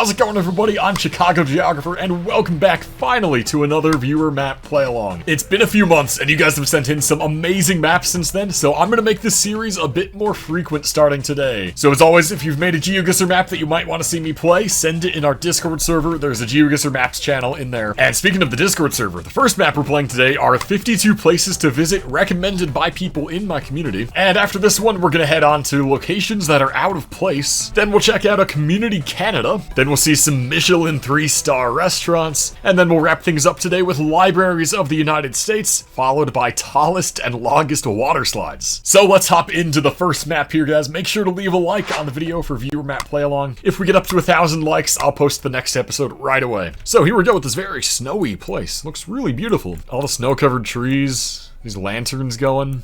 How's it going, everybody? I'm Chicago Geographer, and welcome back finally to another viewer map play along. It's been a few months, and you guys have sent in some amazing maps since then, so I'm gonna make this series a bit more frequent starting today. So as always, if you've made a GeoGuessr map that you might want to see me play, send it in our Discord server. There's a GeoGuessr Maps channel in there. And speaking of the Discord server, the first map we're playing today are 52 places to visit recommended by people in my community. And after this one, we're gonna head on to locations that are out of place. Then we'll check out a community Canada. Then we'll see some Michelin 3-star restaurants. And then we'll wrap things up today with libraries of the United States, followed by tallest and longest water slides. So let's hop into the first map here, guys. Make sure to leave a like on the video for viewer map play along. If we get up to 1,000 likes, I'll post the next episode right away. So here we go with this very snowy place. Looks really beautiful. All the snow-covered trees, these lanterns going.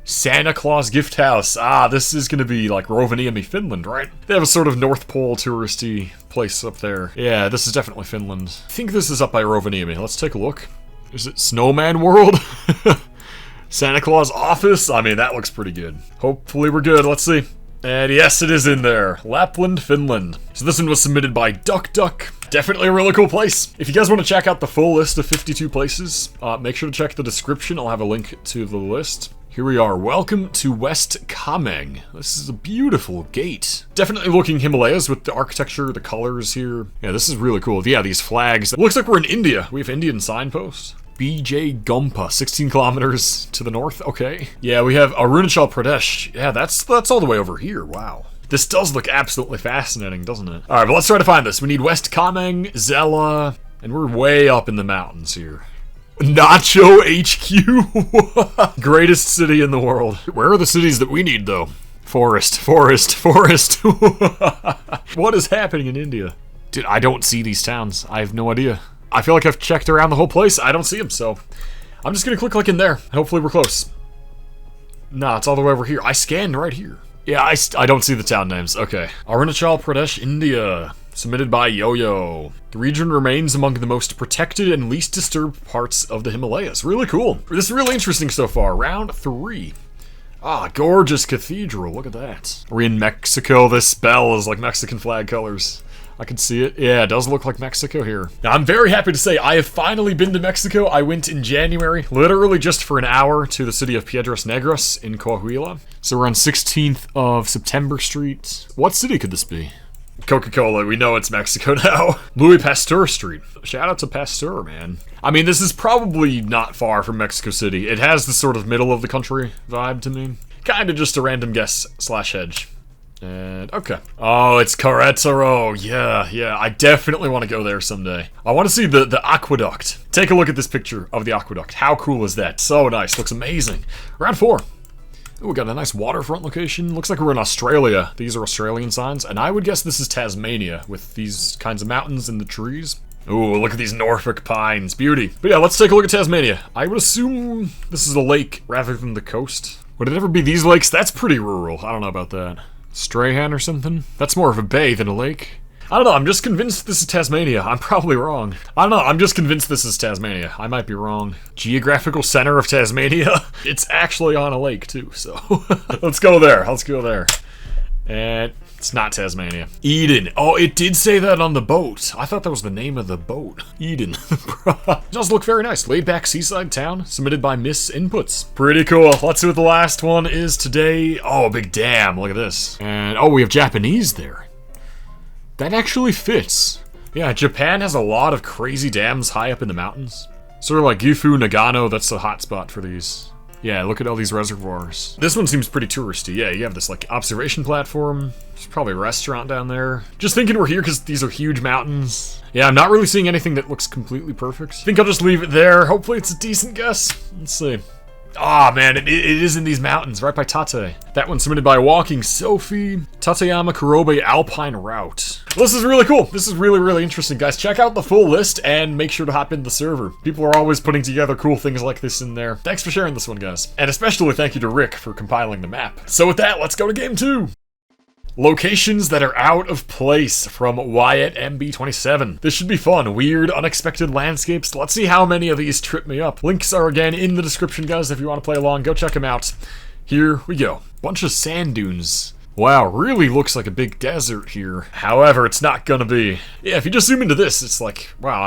Santa Claus gift house. Ah, this is gonna be like Rovaniemi, Finland, right? They have a sort of North Pole touristy place up there. Yeah, this is definitely Finland. I think this is up by Rovaniemi. Let's take a look. Is it Snowman World? Santa Claus office? I mean, that looks pretty good. Hopefully we're good. Let's see. And yes, it is in there. Lapland, Finland. So this one was submitted by Duck. Definitely a really cool place. If you guys want to check out the full list of 52 places, make sure to check the description. I'll have a link to the list. Here we are. Welcome to West Kameng. This is a beautiful gate. Definitely looking Himalayas with the architecture, the colors here. Yeah, this is really cool. Yeah, these flags. It looks like we're in India. We have Indian signposts. BJ Gumpa, 16 kilometers to the north. Okay. Yeah, we have Arunachal Pradesh. Yeah, that's all the way over here. Wow. This does look absolutely fascinating, doesn't it? All right, but let's try to find this. We need West Kameng, Zella, and we're way up in the mountains here. Nacho HQ. Greatest city in the world. Where are the cities that we need, though? Forest. What is happening in India? Dude, I don't see these towns. I have no idea. I feel like I've checked around the whole place. I don't see them, so I'm just gonna click like in there. Hopefully we're close. Nah, it's all the way over here. I scanned right here. Yeah, I don't see the town names. Okay. Arunachal Pradesh, India. Submitted by Yo-Yo. The region remains among the most protected and least disturbed parts of the Himalayas. Really cool. This is really interesting so far. Round 3. Ah, gorgeous cathedral. Look at that. Are we in Mexico? This bell is like Mexican flag colors. I can see it. Yeah, it does look like Mexico here. Now, I'm very happy to say I have finally been to Mexico. I went in January, literally just for an hour, to the city of Piedras Negras in Coahuila. So we're on 16th of September Street. What city could this be? Coca-Cola, we know it's Mexico now. Louis Pasteur Street. Shout out to Pasteur, man. I mean, this is probably not far from Mexico City. It has this sort of middle of the country vibe to me. Kinda just a random guess / hedge. And, okay. Oh, it's Querétaro. Yeah, I definitely want to go there someday. I want to see the aqueduct. Take a look at this picture of the aqueduct. How cool is that? So nice, looks amazing. Round 4. Ooh, we got a nice waterfront location. Looks like we're in Australia. These are Australian signs, and I would guess this is Tasmania with these kinds of mountains and the trees. Ooh, look at these Norfolk pines. Beauty. But yeah, let's take a look at Tasmania. I would assume this is a lake rather than the coast. Would it ever be these lakes? That's pretty rural. I don't know about that. Strahan or something? That's more of a bay than a lake. I don't know, I'm just convinced this is Tasmania. I'm probably wrong. I don't know, I'm just convinced this is Tasmania. I might be wrong. Geographical center of Tasmania? It's actually on a lake too, so let's go there. And it's not Tasmania. Eden. Oh, it did say that on the boat. I thought that was the name of the boat. Eden. It does look very nice. Laid back seaside town, submitted by Miss Inputs. Pretty cool. Let's see what the last one is today. Oh, a big dam. Look at this. And oh, we have Japanese there. That actually fits. Yeah, Japan has a lot of crazy dams high up in the mountains. Sort of like Gifu, Nagano, that's the hot spot for these. Yeah, look at all these reservoirs. This one seems pretty touristy. Yeah, you have this like observation platform. There's probably a restaurant down there. Just thinking we're here because these are huge mountains. Yeah, I'm not really seeing anything that looks completely perfect. I think I'll just leave it there. Hopefully it's a decent guess. Let's see. Ah, man, it is in these mountains, right by Tate. That one's submitted by Walking Sophie. Tateyama Kurobe Alpine Route. Well, this is really cool. This is really interesting, guys. Check out the full list and make sure to hop in the server. People are always putting together cool things like this in there. Thanks for sharing this one, guys. And especially thank you to Rick for compiling the map. So with that, let's go to game 2. Locations that are out of place from Wyatt MB27. This should be fun. Weird, unexpected landscapes. Let's see how many of these trip me up. Links are again in the description, guys. If you want to play along, go check them out. Here we go. Bunch of sand dunes. Wow, really looks like a big desert here. However, it's not gonna be. Yeah, if you just zoom into this, it's like, wow,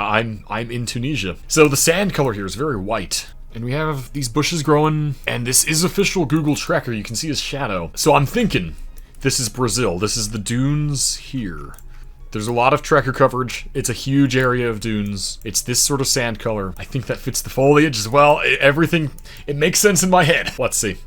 I'm in Tunisia. So the sand color here is very white. And we have these bushes growing, and this is official Google tracker. You can see his shadow. So I'm thinking this is Brazil. This is the dunes here. There's a lot of tracker coverage. It's a huge area of dunes. It's this sort of sand color. I think that fits the foliage as well. Everything, it makes sense in my head. Let's see.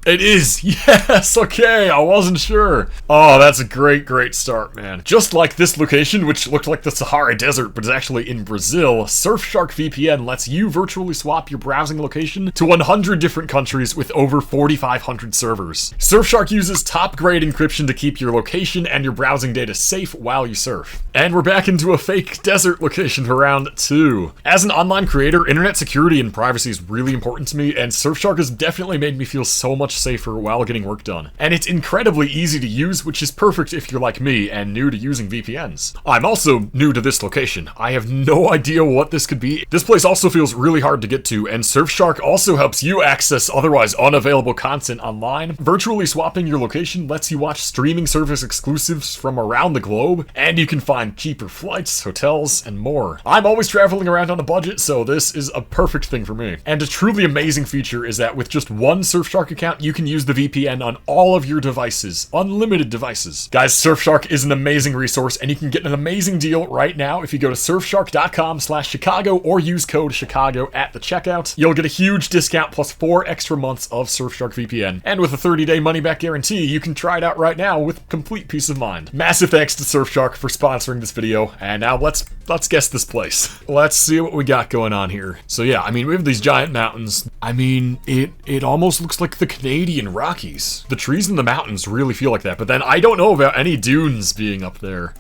It is! Yes! Okay, I wasn't sure. Oh, that's a great start, man. Just like this location, which looked like the Sahara Desert, but is actually in Brazil, Surfshark VPN lets you virtually swap your browsing location to 100 different countries with over 4,500 servers. Surfshark uses top-grade encryption to keep your location and your browsing data safe while you surf. And we're back into a fake desert location for round 2. As an online creator, internet security and privacy is really important to me, and Surfshark has definitely made me feel so much safer while getting work done. And it's incredibly easy to use, which is perfect if you're like me and new to using VPNs. I'm also new to this location. I have no idea what this could be. This place also feels really hard to get to, and Surfshark also helps you access otherwise unavailable content online. Virtually swapping your location lets you watch streaming service exclusives from around the globe, and you can find cheaper flights, hotels, and more. I'm always traveling around on a budget, so this is a perfect thing for me. And a truly amazing feature is that with just one Surfshark account, you can use the VPN on all of your devices, unlimited devices. Guys, Surfshark is an amazing resource, and you can get an amazing deal right now if you go to surfshark.com/Chicago or use code Chicago at the checkout. You'll get a huge discount plus 4 extra months of Surfshark VPN. And with a 30-day money-back guarantee, you can try it out right now with complete peace of mind. Massive thanks to Surfshark for sponsoring this video, and now let's guess this place. Let's see what we got going on here. So yeah, I mean, we have these giant mountains. I mean, it almost looks like the Canadian Rockies. The trees in the mountains really feel like that, but then I don't know about any dunes being up there.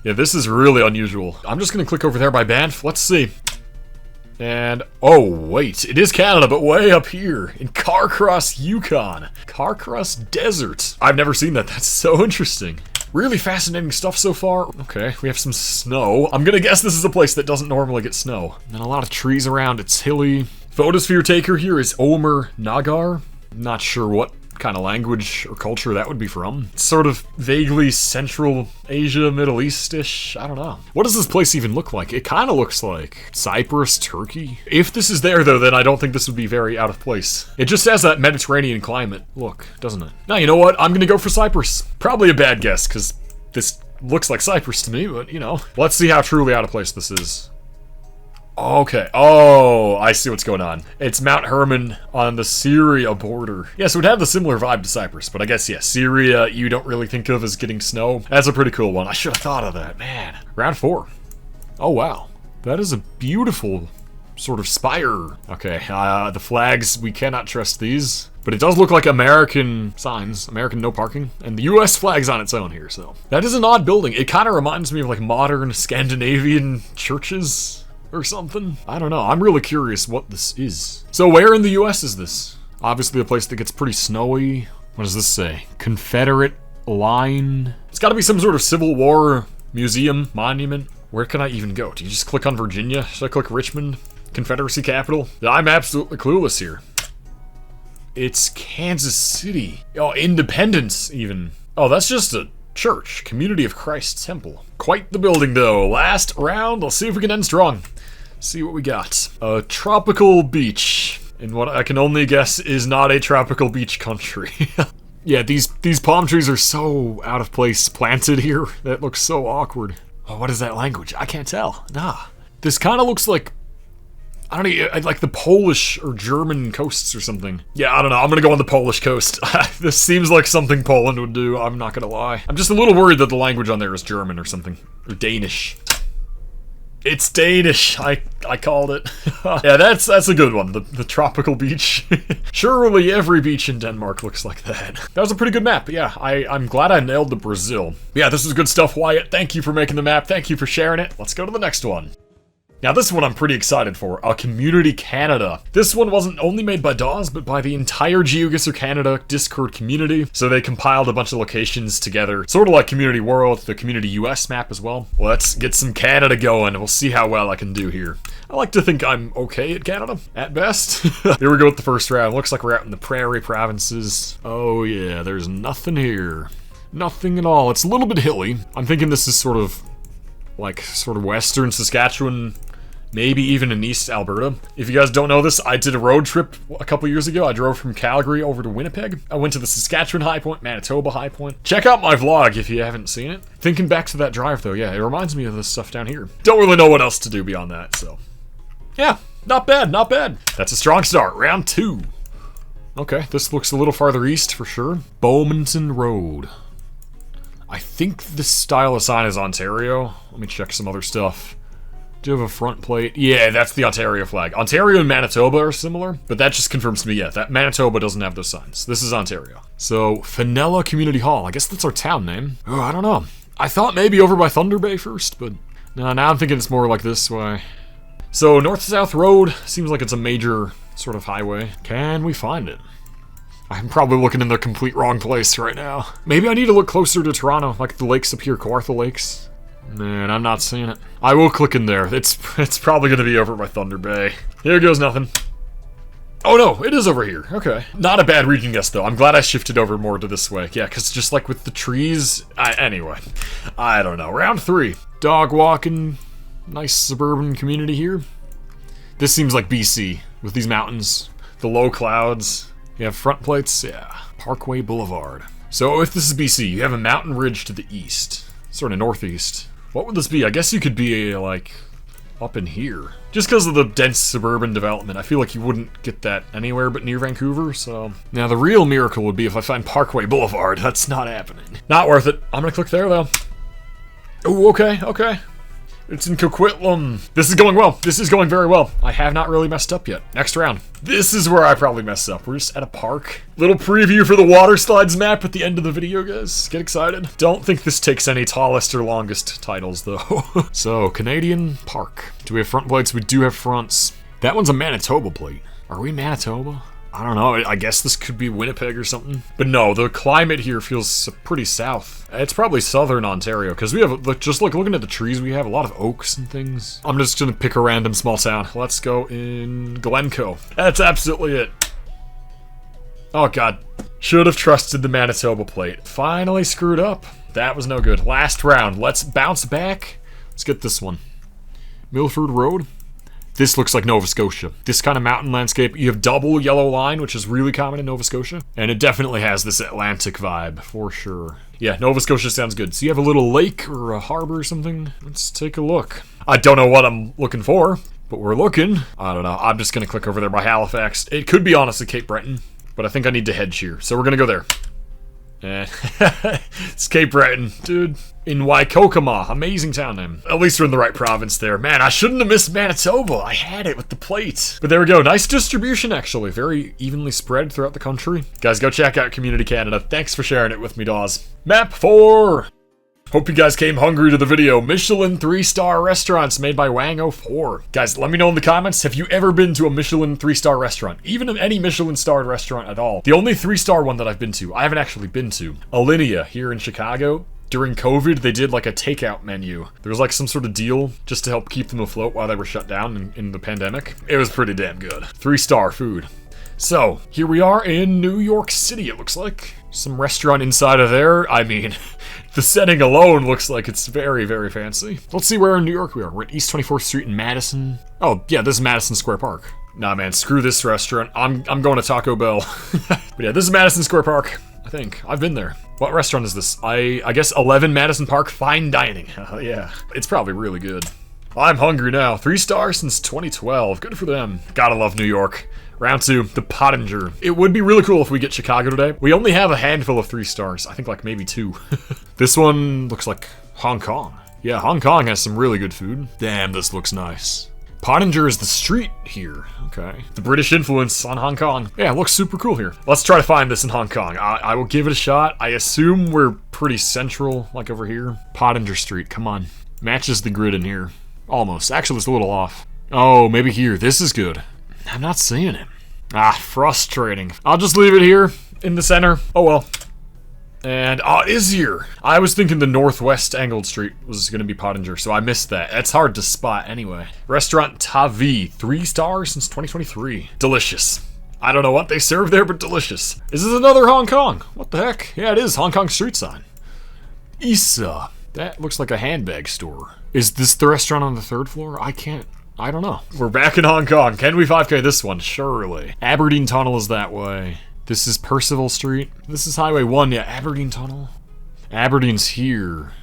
Yeah, this is really unusual. I'm just gonna click over there by Banff. Let's see. And, oh wait, it is Canada, but way up here in Carcross, Yukon. Carcross Desert. I've never seen that. That's so interesting. Really fascinating stuff so far. Okay, we have some snow. I'm gonna guess this is a place that doesn't normally get snow. And a lot of trees around. It's hilly. Photosphere taker here is Omer Nagar. Not sure what kind of language or culture that would be from. It's sort of vaguely Central Asia, Middle East-ish. I don't know. What does this place even look like? It kind of looks like Cyprus, Turkey. If this is there, though, then I don't think this would be very out of place. It just has that Mediterranean climate look, doesn't it? Now, you know what? I'm gonna go for Cyprus. Probably a bad guess, because this looks like Cyprus to me, but, you know. Let's see how truly out of place this is. Okay. Oh, I see what's going on. It's Mount Hermon on the Syria border. Yeah, so it would have the similar vibe to Cyprus, but I guess, yeah, Syria you don't really think of as getting snow. That's a pretty cool one. I should have thought of that, man. Round 4. Oh, wow. That is a beautiful sort of spire. Okay, the flags, we cannot trust these. But it does look like American signs, American no parking, and the US flag's on its own here, so. That is an odd building. It kind of reminds me of like modern Scandinavian churches or something. I don't know. I'm really curious what this is. So where in the US is this? Obviously a place that gets pretty snowy. What does this say? Confederate line? It's gotta be some sort of Civil War museum, monument. Where can I even go? Do you just click on Virginia? Should I click Richmond? Confederacy capital? I'm absolutely clueless here. It's Kansas City. Oh, Independence even. Oh, that's just a church. Community of Christ Temple. Quite the building though. Last round. Let's see if we can end strong. See what we got. A tropical beach. In what I can only guess is not a tropical beach country. Yeah, these palm trees are so out of place planted here. That looks so awkward. Oh, what is that language? I can't tell. Nah. This kind of looks like, I don't know, like the Polish or German coasts or something. Yeah, I don't know. I'm gonna go on the Polish coast. This seems like something Poland would do. I'm not gonna lie. I'm just a little worried that the language on there is German or something. Or Danish. It's Danish. I called it. Yeah, that's a good one. The tropical beach. Surely every beach in Denmark looks like that. That was a pretty good map. Yeah, I'm glad I nailed the Brazil. Yeah, this is good stuff, Wyatt. Thank you for making the map. Thank you for sharing it. Let's go to the next one. Now this one I'm pretty excited for, a Community Canada. This one wasn't only made by DAWs, but by the entire GeoGuessr Canada Discord community. So they compiled a bunch of locations together, sort of like Community World, the Community US map as well. Let's get some Canada going, we'll see how well I can do here. I like to think I'm okay at Canada, at best. Here we go with the first round. Looks like we're out in the Prairie Provinces. Oh yeah, there's nothing here. Nothing at all. It's a little bit hilly. I'm thinking this is sort of western Saskatchewan, maybe even in East Alberta. If you guys don't know this, I did a road trip a couple years ago. I drove from Calgary over to Winnipeg. I went to the Saskatchewan high point, Manitoba high point. Check out my vlog if you haven't seen it. Thinking back to that drive though, yeah, it reminds me of this stuff down here. Don't really know what else to do beyond that, so. Yeah, not bad, not bad. That's a strong start, round 2. Okay, this looks a little farther east for sure. Bowmanton Road. I think this style of sign is Ontario. Let me check some other stuff. Do you have a front plate? Yeah, that's the Ontario flag. Ontario and Manitoba are similar, but that just confirms to me, yeah, that Manitoba doesn't have those signs. This is Ontario. So, Fenella Community Hall. I guess that's our town name. Oh, I don't know. I thought maybe over by Thunder Bay first, but no, now I'm thinking it's more like this way. So, North-South Road seems like it's a major sort of highway. Can we find it? I'm probably looking in the complete wrong place right now. Maybe I need to look closer to Toronto, like the lakes up here, Kawartha Lakes. Man, I'm not seeing it. I will click in there. It's probably going to be over by Thunder Bay. Here goes nothing. Oh no, it is over here. Okay. Not a bad region guess though. I'm glad I shifted over more to this way. Yeah, because just like with the trees... Anyway, I don't know. Round 3. Dog walking. Nice suburban community here. This seems like BC with these mountains. The low clouds. You have front plates. Yeah. Parkway Boulevard. So if this is BC, you have a mountain ridge to the east. Sort of northeast. What would this be? I guess you could be, like, up in here. Just because of the dense suburban development, I feel like you wouldn't get that anywhere but near Vancouver, so... Now, the real miracle would be if I find Parkway Boulevard. That's not happening. Not worth it. I'm gonna click there, though. Oh, okay, okay. It's in Coquitlam. This is going well. This is going very well. I have not really messed up yet. Next round. This is where I probably messed up. We're just at a park. Little preview for the water slides map at the end of the video, guys. Get excited. Don't think this takes any tallest or longest titles, though. So, Canadian Park. Do we have front plates? We do have fronts. That one's a Manitoba plate. Are we Manitoba? I don't know, I guess this could be Winnipeg or something. But no, the climate here feels pretty south. It's probably southern Ontario, because we have, just like looking at the trees, we have a lot of oaks and things. I'm just gonna pick a random small town. Let's go in Glencoe. That's absolutely it. Oh god. Should have trusted the Manitoba plate. Finally screwed up. That was no good. Last round. Let's bounce back. Let's get this one. Milford Road. This looks like Nova Scotia. This kind of mountain landscape, you have double yellow line, which is really common in Nova Scotia. And it definitely has this Atlantic vibe, for sure. Yeah, Nova Scotia sounds good. So you have a little lake or a harbor or something? Let's take a look. I don't know what I'm looking for, but we're looking. I don't know. I'm just going to click over there by Halifax. It could be honestly Cape Breton, but I think I need to hedge here. So we're going to go there. It's Cape Breton, dude. In Waikokama, amazing town name. At least we're in the right province there. Man, I shouldn't have missed Manitoba. I had it with the plate. But there we go. Nice distribution, actually. Very evenly spread throughout the country. Guys, go check out Community Canada. Thanks for sharing it with me, Dawes. Map 4. Hope you guys came hungry to the video. Michelin 3-star restaurants made by Wang04. Guys, let me know in the comments, have you ever been to a Michelin 3-star restaurant? Even any Michelin-starred restaurant at all. The only 3-star one that I've been to, I haven't actually been to. Alinea here in Chicago. During COVID, they did like a takeout menu. There was like some sort of deal just to help keep them afloat while they were shut down in the pandemic. It was pretty damn good. 3-star food. So, here we are in New York City, it looks like. Some restaurant inside of there. I mean, the setting alone looks like it's very, very fancy. Let's see where in New York we are. We're at East 24th Street in Madison. Oh, yeah, this is Madison Square Park. Nah, man, screw this restaurant. I'm going to Taco Bell. But yeah, this is Madison Square Park, I think. I've been there. What restaurant is this? I guess 11 Madison Park Fine Dining. Yeah, it's probably really good. I'm hungry now. 3 stars since 2012. Good for them. Gotta love New York. Round 2, the Pottinger. It would be really cool if we get Chicago today. We only have a handful of 3 stars. I think like maybe 2. This one looks like Hong Kong. Yeah, Hong Kong has some really good food. Damn, this looks nice. Pottinger is the street here. Okay. The British influence on Hong Kong. Yeah, it looks super cool here. Let's try to find this in Hong Kong. I will give it a shot. I assume we're pretty central, like over here. Pottinger Street, come on. Matches the grid in here. Almost. Actually, it's a little off. Oh, maybe here. This is good. I'm not seeing it. Ah, frustrating. I'll just leave it here in the center. Oh well. And, oh, it is here. I was thinking the northwest angled street was going to be Pottinger, so I missed that. It's hard to spot anyway. Restaurant Tavi, 3 stars since 2023. Delicious. I don't know what they serve there, but delicious. Is this another Hong Kong? What the heck? Yeah, it is. Hong Kong street sign. Isa. That looks like a handbag store. Is this the restaurant on the 3rd floor? I don't know. We're back in Hong Kong. Can we 5K this one? Surely. Aberdeen Tunnel is that way. This is Percival Street. This is Highway 1, yeah, Aberdeen Tunnel. Aberdeen's here.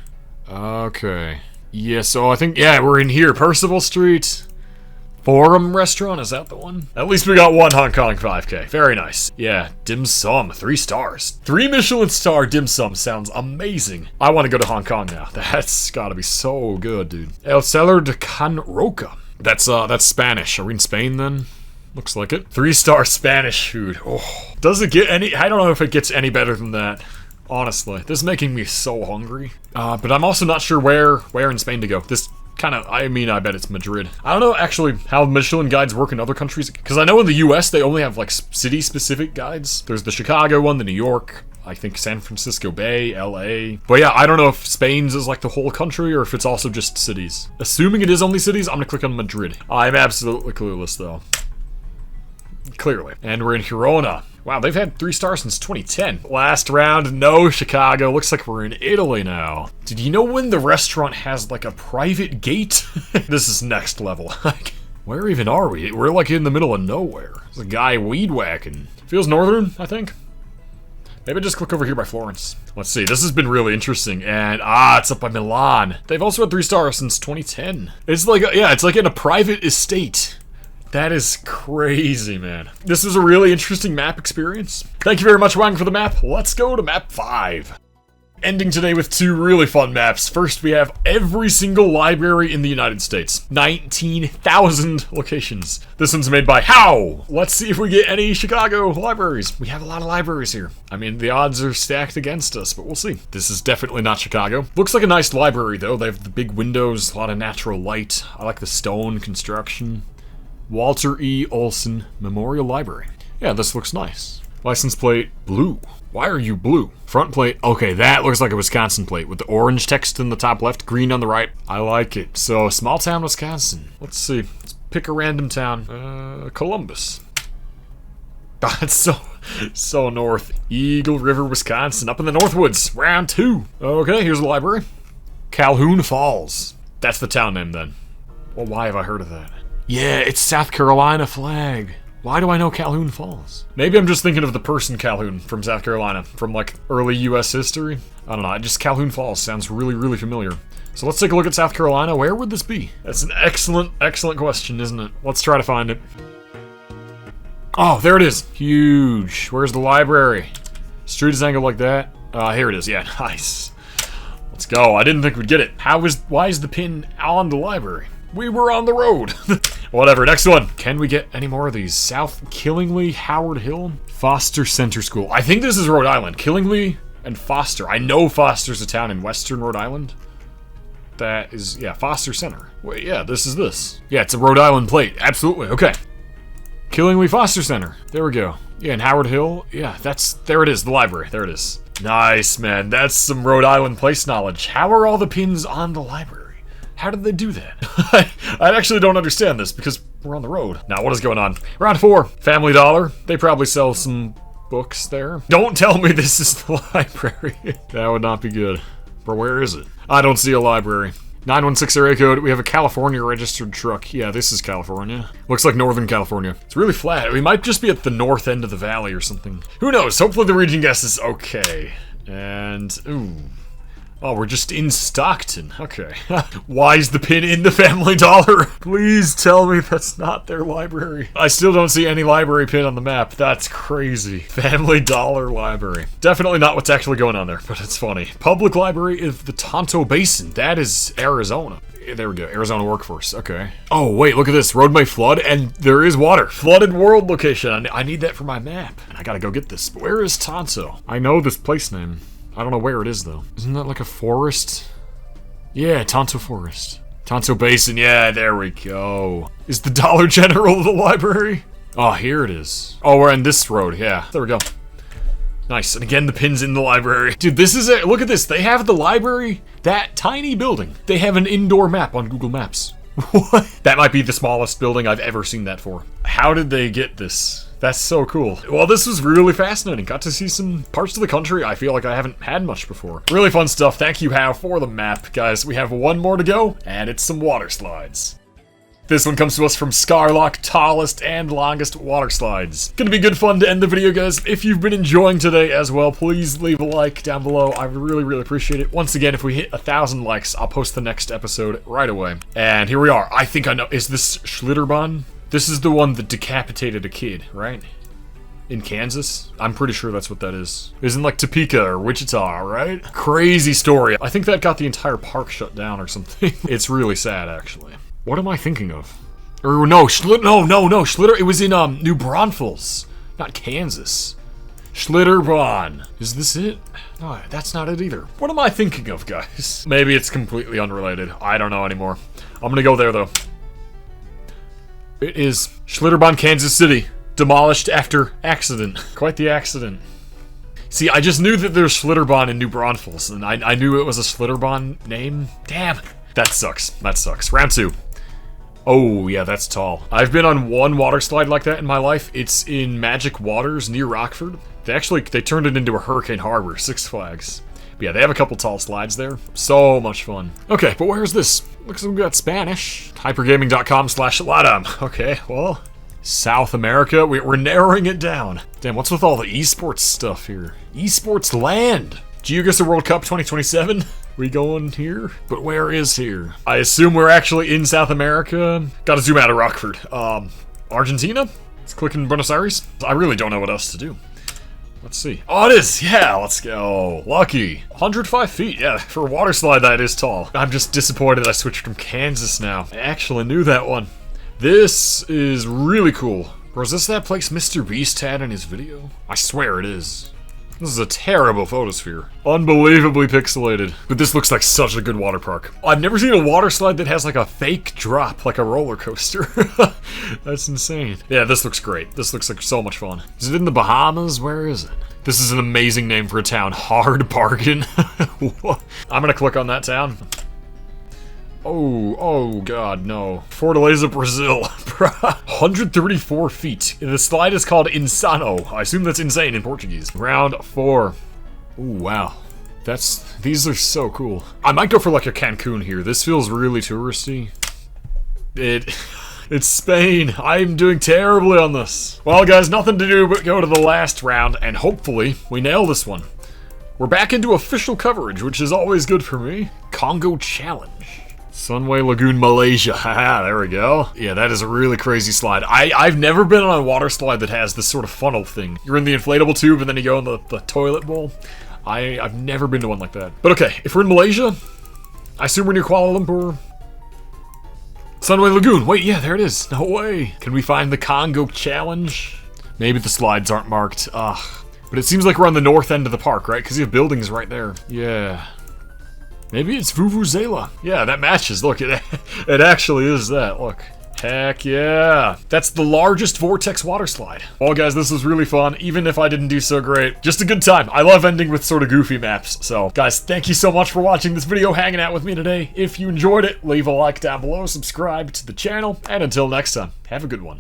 Okay. Yeah, so I think, yeah, we're in here. Percival Street. Forum Restaurant, is that the one? At least we got 1 Hong Kong 5K. Very nice. Yeah, dim sum, 3 stars. 3 Michelin star dim sum sounds amazing. I want to go to Hong Kong now. That's gotta be so good, dude. El Cellar de Can Roca. That's Spanish. Are we in Spain then? Looks like it. 3-star Spanish food. Oh, does it get any? I don't know if it gets any better than that. Honestly, this is making me so hungry. But I'm also not sure where in Spain to go. This kind of, I bet it's Madrid. I don't know actually how Michelin guides work in other countries, because I know in the US they only have like city-specific guides. There's the Chicago one, the New York, I think San Francisco Bay, LA. But yeah, I don't know if Spain's is like the whole country or if it's also just cities. Assuming it is only cities, I'm gonna click on Madrid. I'm absolutely clueless though. Clearly. And we're in Girona. Wow, they've had 3 stars since 2010. Last round, no Chicago. Looks like we're in Italy now. Did you know when the restaurant has like a private gate? This is next level. Where even are we? We're like in the middle of nowhere. There's a guy weed whacking. Feels northern, I think. Maybe just click over here by Florence. Let's see, this has been really interesting. And, it's up by Milan. They've also had 3 stars since 2010. It's like, it's like in a private estate. That is crazy, man. This is a really interesting map experience. Thank you very much, Wang, for the map. Let's go to map 5. Ending today with 2 really fun maps. First, we have every single library in the United States. 19,000 locations. This one's made by How? Let's see if we get any Chicago libraries. We have a lot of libraries here. I mean, the odds are stacked against us, but we'll see. This is definitely not Chicago. Looks like a nice library, though. They have the big windows, a lot of natural light. I like the stone construction. Walter E. Olson Memorial Library. Yeah, this looks nice. License plate, blue. Why are you blue? Front plate, okay, that looks like a Wisconsin plate with the orange text in the top left, green on the right. I like it. So, small town Wisconsin. Let's see. Let's pick a random town. Columbus. That's so north. Eagle River, Wisconsin, up in the Northwoods. Round 2. Okay, here's the library. Calhoun Falls. That's the town name then. Well, why have I heard of that? Yeah, it's South Carolina flag. Why do I know Calhoun Falls? Maybe I'm just thinking of the person Calhoun from South Carolina, from like early US history. I don't know, just Calhoun Falls sounds really, really familiar. So let's take a look at South Carolina. Where would this be? That's an excellent question, isn't it? Let's try to find it. Oh, there it is. Huge. Where's the library? Street is angled like that. Here it is. Yeah, nice. Let's go. I didn't think we'd get it. Why is the pin on the library? We were on the road. Whatever, next one. Can we get any more of these? South Killingly, Howard Hill, Foster Center School. I think this is Rhode Island. Killingly and Foster. I know Foster's a town in western Rhode Island. That is, yeah, Foster Center. Wait, yeah, this is this. Yeah, it's a Rhode Island plate. Absolutely, okay. Killingly Foster Center. There we go. Yeah, and Howard Hill. Yeah, there it is, the library. There it is. Nice, man. That's some Rhode Island place knowledge. How are all the pins on the library? How did they do that? I actually don't understand this because we're on the road. Now, what is going on? Round 4. Family Dollar. They probably sell some books there. Don't tell me this is the library. That would not be good. But where is it? I don't see a library. 916 area code. We have a California registered truck. Yeah, this is California. Looks like Northern California. It's really flat. We might just be at the north end of the valley or something. Who knows? Hopefully the region guess is okay. And, ooh. Oh, we're just in Stockton. Okay. Why is the pin in the Family Dollar? Please tell me that's not their library. I still don't see any library pin on the map. That's crazy. Family Dollar Library. Definitely not what's actually going on there, but it's funny. Public Library of the Tonto Basin. That is Arizona. There we go. Arizona Workforce. Okay. Oh, wait, look at this. Road may flood, and there is water. Flooded world location. I need that for my map. And I gotta go get this. Where is Tonto? I know this place name. I don't know where it is, though. Isn't that like a forest? Yeah, Tonto Forest. Tonto Basin, yeah, there we go. Is the Dollar General the library? Oh, here it is. Oh, we're on this road, yeah. There we go. Nice, and again, the pin's in the library. Dude, this is it. Look at this. They have the library, that tiny building. They have an indoor map on Google Maps. What? That might be the smallest building I've ever seen that for. How did they get this? That's so cool. Well, this was really fascinating. Got to see some parts of the country I feel like I haven't had much before. Really fun stuff. Thank you, Hal, for the map. Guys, we have one more to go, and it's some water slides. This one comes to us from Scarlock, tallest and longest water slides. Gonna be good fun to end the video, guys. If you've been enjoying today as well, please leave a like down below. I really, really appreciate it. Once again, if we hit 1,000 likes, I'll post the next episode right away. And here we are. I think I know. Is this Schlitterbahn? This is the one that decapitated a kid, right? In Kansas? I'm pretty sure that's what that is. Isn't like Topeka or Wichita, right? Crazy story. I think that got the entire park shut down or something. It's really sad, actually. What am I thinking of? Or no, Schlitter. It was in New Braunfels, not Kansas. Schlitterbahn. Is this it? No, that's not it either. What am I thinking of, guys? Maybe it's completely unrelated. I don't know anymore. I'm gonna go there though. It is Schlitterbahn, Kansas City. Demolished after accident. Quite the accident. See, I just knew that there's Schlitterbahn in New Braunfels, and I knew it was a Schlitterbahn name. Damn. That sucks. That sucks. Round 2. Oh, yeah, that's tall. I've been on one water slide like that in my life. It's in Magic Waters near Rockford. They turned it into a Hurricane Harbor, Six Flags. But yeah, they have a couple tall slides there. So much fun. Okay, but where's this? Looks like we got Spanish. Hypergaming.com/Latam. Okay, well, South America. We're narrowing it down. Damn, what's with all the esports stuff here? Esports land. GeoGuessr World Cup 2027. We going here? But where is here? I assume we're actually in South America. Gotta zoom out of Rockford. Argentina? Let's click in Buenos Aires. I really don't know what else to do. Let's see. Oh, it is! Yeah, let's go. Lucky. 105 feet. Yeah, for a water slide, that is tall. I'm just disappointed I switched from Kansas now. I actually knew that one. This is really cool. Bro, is this that place Mr. Beast had in his video? I swear it is. This is a terrible photosphere. Unbelievably pixelated. But this looks like such a good water park. I've never seen a water slide that has like a fake drop, like a roller coaster. That's insane. Yeah, this looks great. This looks like so much fun. Is it in the Bahamas? Where is it? This is an amazing name for a town. Hard Bargain. I'm gonna click on that town. Oh god, no. Fortaleza, Brazil. 134 feet. The slide is called Insano. I assume that's insane in Portuguese. Round 4. Ooh, wow. These are so cool. I might go for like a Cancun here. This feels really touristy. It's Spain. I'm doing terribly on this. Well, guys, nothing to do but go to the last round, and hopefully we nail this one. We're back into official coverage, which is always good for me. Congo Challenge. Sunway Lagoon, Malaysia. Haha, there we go. Yeah, that is a really crazy slide. I've never been on a water slide that has this sort of funnel thing. You're in the inflatable tube and then you go in the toilet bowl. I've never been to one like that. But okay, if we're in Malaysia, I assume we're near Kuala Lumpur. Sunway Lagoon. Wait, yeah, there it is. No way. Can we find the Congo Challenge? Maybe the slides aren't marked. Ugh. But it seems like we're on the north end of the park, right? Because you have buildings right there. Yeah. Maybe it's Vuvuzela. Yeah, that matches. Look, it actually is that. Look. Heck yeah. That's the largest vortex water slide. Well, guys, this was really fun, even if I didn't do so great. Just a good time. I love ending with sort of goofy maps. So, guys, thank you so much for watching this video, hanging out with me today. If you enjoyed it, leave a like down below, subscribe to the channel, and until next time, have a good one.